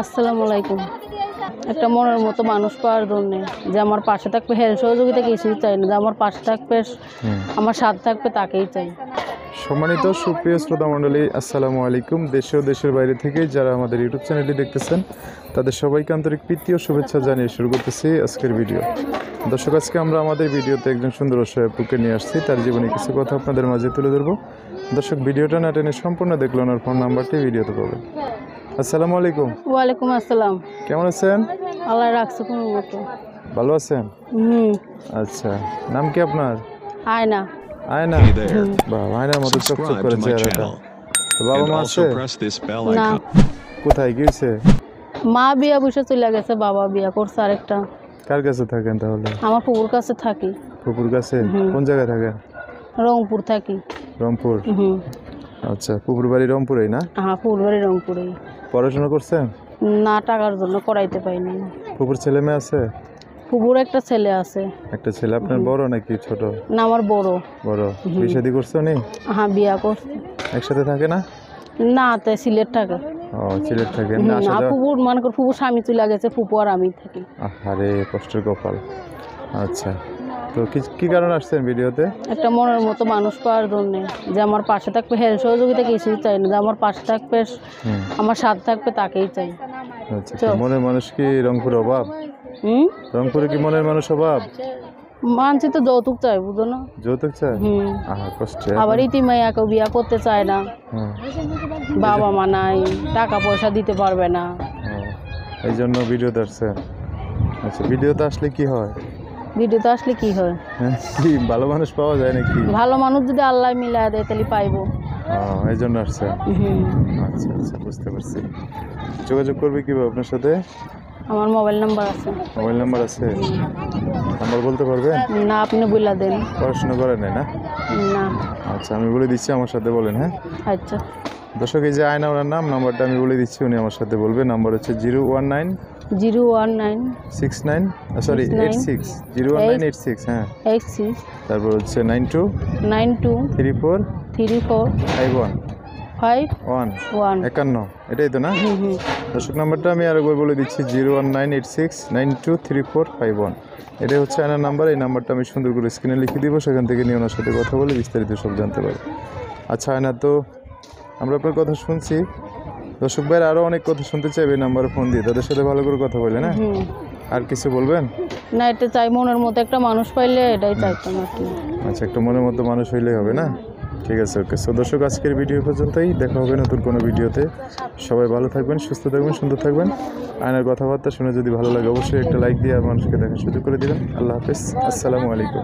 আসসালামু আলাইকুম। একটা মনের মতো মানুষ পাওয়ার জন্য যে আমার পাশে থাকবে, হেল্প সহযোগিতা কিছুই চাই না, যে আমার পাশে থাকবে, আমার সাথে থাকবে, তাকেই চাই। সম্মানিত সুপ্রিয় শ্রোতা মণ্ডলী, আসসালামু আলাইকুম। দেশে ও দেশের বাইরে থেকে যারা আমাদের ইউটিউব চ্যানেলটি দেখতেছেন তাদের সবাইকে আন্তরিক প্রীতি ও শুভেচ্ছা জানিয়ে শুরু করতেছি আজকের ভিডিও। দর্শক, আজকে আমরা আমাদের ভিডিওতে একজন সুন্দর অসহায়কে নিয়ে আসছি, তার জীবনে কিছু কথা আপনাদের মাঝে তুলে ধরবো। দর্শক, ভিডিওটা না টেনে সম্পূর্ণ দেখলো, ওনার ফোন নাম্বারটি ভিডিওতে পাবেন। আসসালামু আলাইকুম। ওয়ালাইকুম আসসালাম। কেমন আছেন? আল্লাহ রাখছে কোনো মতো। ভালো আছেন? আচ্ছা, নাম কি আপনার? আয়না। আয়না? বাহ, আয়নার মতো চকচক করে চেহারাটা। বাবা মা আছে? না। কোথায় গিয়েছে? মা বিয়া বসে চলে গেছে, বাবা বিয়া করছে আরেকটা। কার কাছে থাকেন তাহলে? আমার ফুপুর কাছে থাকি। ফুপুর কাছে? কোন জায়গায় থাকেন? রংপুর থাকি। রংপুর? আচ্ছা, ফুপুর বাড়ি রংপুরেই না? হ্যাঁ, ফুপুর বাড়ি রংপুরেই। পড়াশোনা করছেন? না, টাকার জন্য করাইতে পাইনি। ফুপুর ছেলে মেয়ে আছে? ফুপুর একটা ছেলে আছে। একটা ছেলে। আপনার বড় নাকি ছোট? না, আমার বড়। বড়। বিয়ে শাদী করছো নি? হ্যাঁ, বিয়া করছে। একসাথে থাকে না? না, তাই সিলেট থাকে। ও, সিলেট থাকে না? ফুপুর মনে কর, ফুপুর স্বামী চলে গেছে, ফুপু আর আমি থাকি। আরে কষ্টের কপাল। আচ্ছা, তো কি কারণে আসছেন ভিডিওতে? একটা মনের মতো মানুষ পাওয়ার জন্য যে আমার পাশে থাকবে, হেল্প সহযোগিতা কিছুই চাই না, যে আমার পাশে থাকবে, আমার সাথে থাকবে, তাকেই চাই। আচ্ছা, মনের মানুষ কি রংপুরে অভাব? রংপুরে কি মনের মানুষ অভাব? মানছি তো যৌতুক চাই, বুঝো না? যৌতুক চায়? কষ্টে। আবার ইতিমাইয়াকেও বিয়া করতে চায় না, বাবা মা নাই, টাকা পয়সা দিতে পারবে না, এই জন্য ভিডিওতে আসছে। আচ্ছা, ভিডিওতে আসলে কি হয়? ভিডিওতে আসলে কি হয়? কি ভালো মানুষ পাওয়া যায় নাকি? ভালো মানুষ যদি আল্লাহ মিলায় দেয় তাহলে পাইবো। এই জন্য আসছে। আচ্ছা আচ্ছা, বুঝতে পারছি। যোগাযোগ করবে কিভাবে আপনার সাথে? আমার মোবাইল নাম্বার আছে। মোবাইল নাম্বার আছে? নাম্বার বলতে পারবেন? না, আপনি বলে দেন। পড়াশোনা করেন না? না। আচ্ছা, আমি বলে দিচ্ছি, আমার সাথে বলেন। হ্যাঁ, আচ্ছা। দর্শক, এই যে আয়না, ওনার নাম্বারটা আমি বলে দিচ্ছি, উনি আমার সাথে বলবে। নাম্বার হচ্ছে 019 86। হ্যাঁ, 86। তারপর হচ্ছে 92 34 51 এটাই তো না? দর্শক, নাম্বারটা আমি আরেকবার বলে দিচ্ছি, 01986923451। এটাই হচ্ছে আয়নার নাম্বার। এই নাম্বারটা আমি সুন্দর করে স্ক্রিনে লিখে দিব, সেখান থেকে নিয়ে ওনার সাথে কথা বলে বিস্তারিত সব জানতে পারবো। আচ্ছা আয়না, তো আমরা আপনার কথা শুনছি, দর্শক ভাইয়ের আরও অনেক কথা শুনতে চাইবে নাম্বারে ফোন দিয়ে, তাদের সাথে ভালো করে কথা বলে না? আর কিছু বলবেন? না, এটা চাই, মনের মতো একটা মানুষ পাইলে এটাই চাইতাম আর কি। আচ্ছা, একটা মনের মতো মানুষ হইলেই হবে না? ঠিক আছে, ওকে। সো দর্শক, আজকের ভিডিও পর্যন্তই, দেখা হবে নতুন কোনো ভিডিওতে। সবাই ভালো থাকবেন, সুস্থ থাকবেন, সুন্দর থাকবেন। আয়নার কথাবার্তা শুনে যদি ভালো লাগে অবশ্যই একটা লাইক দিয়ে আর মানুষকে দেখার সুযোগ করে দিবেন। আল্লাহ হাফেজ, আসসালামু আলাইকুম।